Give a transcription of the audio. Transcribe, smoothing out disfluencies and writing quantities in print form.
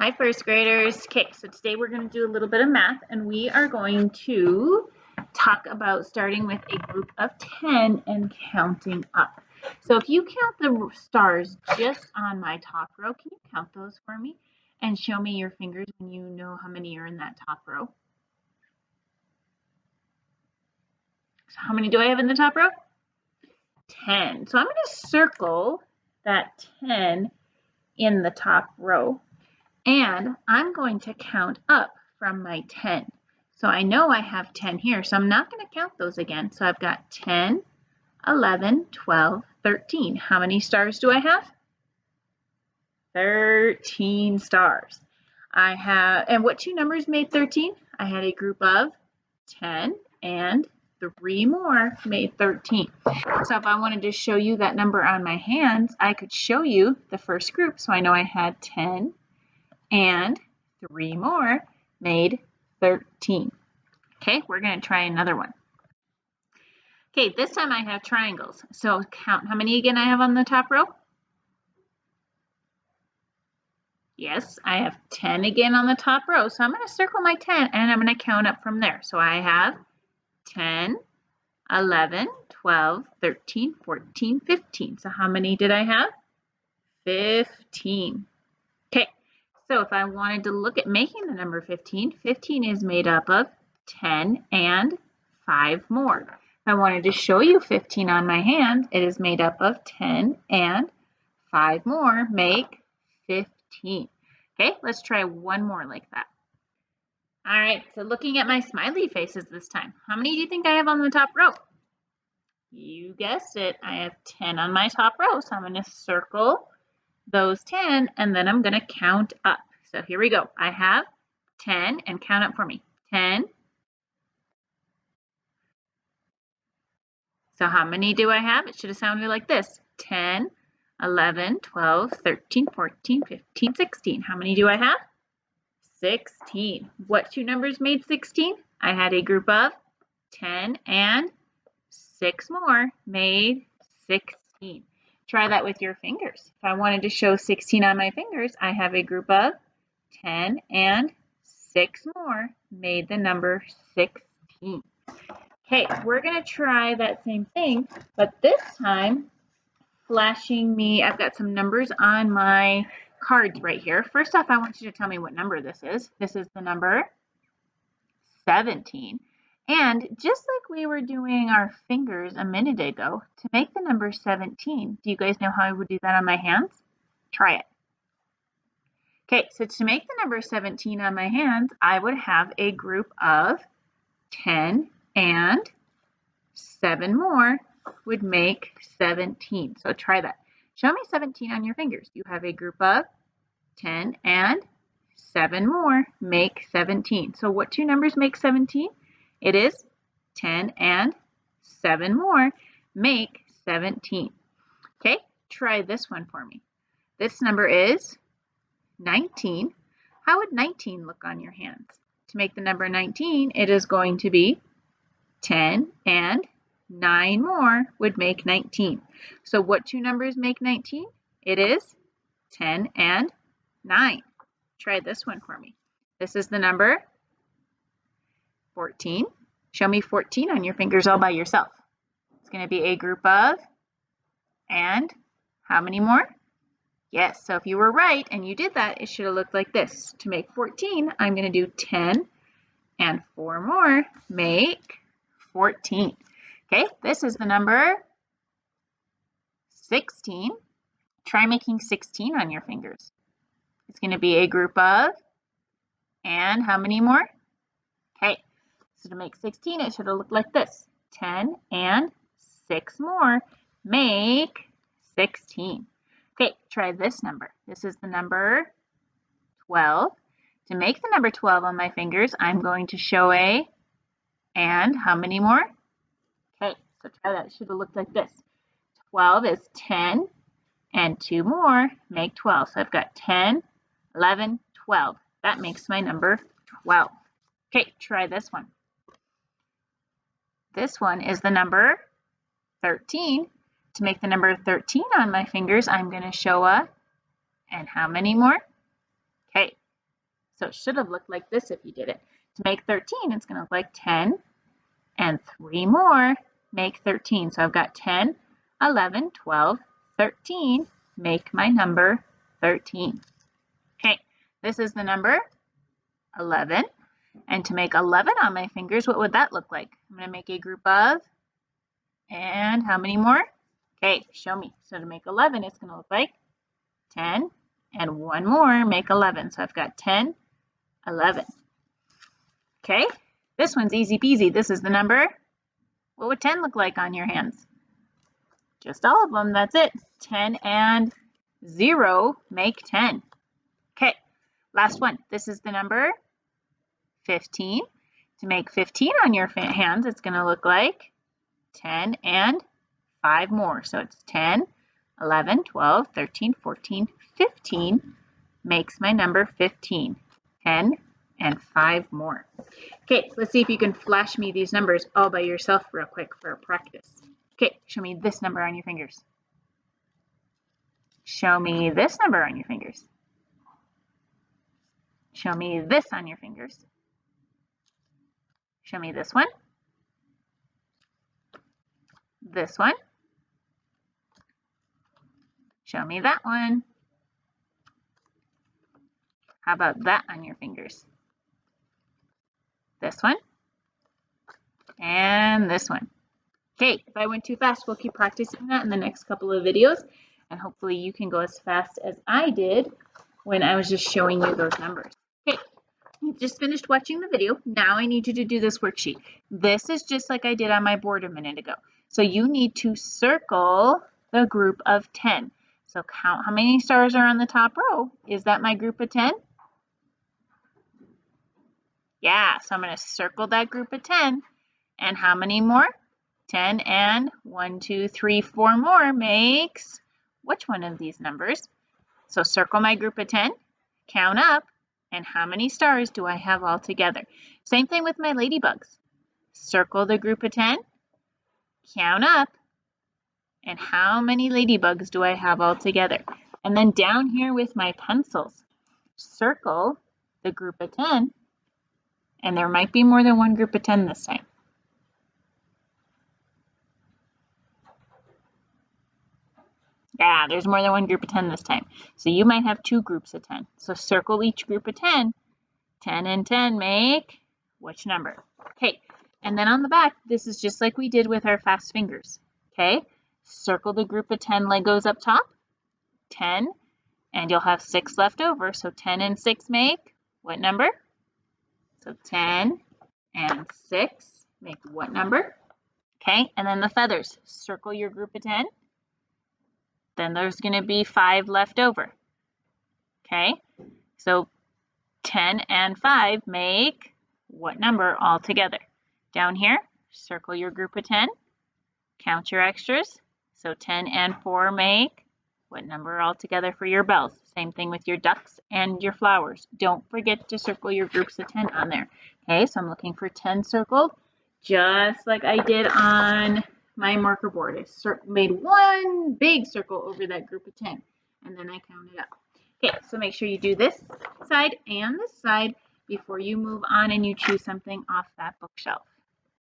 Hi, first graders. Okay, so today we're going to do a little bit of math, and we are going to talk about starting with a group of 10 and counting up. So if you count the stars just on my top row, can you count those for me and show me your fingers when you know how many are in that top row? So how many do I have in the top row? 10. So I'm going to circle that 10 in the top row. And I'm going to count up from my 10. So I know I have 10 here, so I'm not going to count those again. So I've got 10, 11, 12, 13. How many stars do I have? 13 stars. And what two numbers made 13? I had a group of 10 and 3 more made 13. So if I wanted to show you that number on my hands, I could show you the first group. So I know I had 10 and 3 more made 13. Okay, we're going to try another one. Okay, this time I have triangles. So count how many again I have on the top row. Yes, I have 10 again on the top row. So I'm going to circle my 10 and I'm going to count up from there. So I have 10, 11, 12, 13, 14, 15. So how many did I have? 15. Okay, so if I wanted to look at making the number 15, 15 is made up of 10 and 5 more. If I wanted to show you 15 on my hand, it is made up of 10 and 5 more make 15. Okay, let's try one more like that. All right, so looking at my smiley faces this time, how many do you think I have on the top row? You guessed it, I have 10 on my top row, so I'm going to circle those 10 and then I'm going to count up. So here we go. I have 10 and count up for me. 10. So how many do I have? It should have sounded like this. 10, 11, 12, 13, 14, 15, 16. How many do I have? 16. What two numbers made 16? I had a group of 10 and 6 more made 16. Try that with your fingers. If I wanted to show 16 on my fingers, I have a group of 10 and 6 more made the number 16. Okay, we're going to try that same thing, but this time flashing me, I've got some numbers on my cards right here. First off, I want you to tell me what number this is. This is the number 17. And just like we were doing our fingers a minute ago, to make the number 17, do you guys know how I would do that on my hands? Try it. Okay, so to make the number 17 on my hands, I would have a group of 10 and 7 more would make 17. So try that. Show me 17 on your fingers. You have a group of 10 and 7 more make 17. So what two numbers make 17? It is 10 and 7 more make 17. Okay, try this one for me. This number is 19. How would 19 look on your hands? To make the number 19, it is going to be 10 and 9 more would make 19. So what two numbers make 19? It is 10 and 9. Try this one for me. This is the number 14. Show me 14 on your fingers all by yourself. It's going to be a group of, and how many more? Yes, so if you were right and you did that, it should have looked like this. To make 14, I'm going to do 10 and 4 more make 14. Okay, this is the number 16. Try making 16 on your fingers. It's going to be a group of, and how many more? Okay, so to make 16, it should have looked like this. 10 and 6 more make 16. Okay, try this number. This is the number 12. To make the number 12 on my fingers, I'm going to show a, and how many more? Okay, so try that. It should have looked like this. 12 is 10, and 2 more make 12. So I've got 10, 11, 12. That makes my number 12. Okay, try this one. This one is the number 13. To make the number 13 on my fingers, I'm going to show a, and how many more? Okay, So it should have looked like this if you did it. To make 13, it's going to look like 10 and 3 more make 13. So I've got 10, 11, 12, 13 make my number 13. Okay, this is the number 11. And to make 11 on my fingers, what would that look like? I'm going to make a group of, and how many more? Okay, show me. So to make 11, it's going to look like 10 and 1 more make 11. So I've got 10, 11. Okay, this one's easy peasy. This is the number. What would 10 look like on your hands? Just all of them, that's it. 10 and 0 make 10. Okay, last one. This is the number 15. To make 15 on your hands, it's going to look like 10 and 5 more. So it's 10, 11, 12, 13, 14, 15 makes my number 15. 10 and 5 more. Okay, let's see if you can flash me these numbers all by yourself real quick for a practice. Okay, show me this number on your fingers. Show me this number on your fingers. Show me this on your fingers. Show me this one. This one. Show me that one. How about that on your fingers? This one. And this one. Okay, if I went too fast, we'll keep practicing that in the next couple of videos. And hopefully you can go as fast as I did when I was just showing you those numbers. Okay, you just finished watching the video. Now I need you to do this worksheet. This is just like I did on my board a minute ago. So you need to circle the group of 10. So count how many stars are on the top row. Is that my group of 10? Yeah, so I'm going to circle that group of 10. And how many more? 10 and 1, 2, 3, 4 more makes which one of these numbers? So circle my group of 10, count up, and how many stars do I have all together? Same thing with my ladybugs. Circle the group of 10, count up, and how many ladybugs do I have all together? And then down here with my pencils, circle the group of 10, and there might be more than one group of 10 this time. Yeah, there's more than one group of 10 this time. So you might have 2 groups of 10. So circle each group of 10. 10 and 10 make which number? Okay, and then on the back, this is just like we did with our fast fingers. Okay, circle the group of 10 Legos up top. 10, and you'll have 6 left over. So 10 and 6 make what number? So 10 and 6 make what number? Okay, and then the feathers. Circle your group of 10. Then there's going to be 5 left over. Okay, so 10 and 5 make what number all together? Down here, circle your group of 10, count your extras. So 10 and 4 make what number all together for your bells? Same thing with your ducks and your flowers. Don't forget to circle your groups of 10 on there. Okay, so I'm looking for 10 circled, just like I did on my marker board. I made one big circle over that group of 10, and then I counted up. Okay, so make sure you do this side and this side before you move on and you choose something off that bookshelf.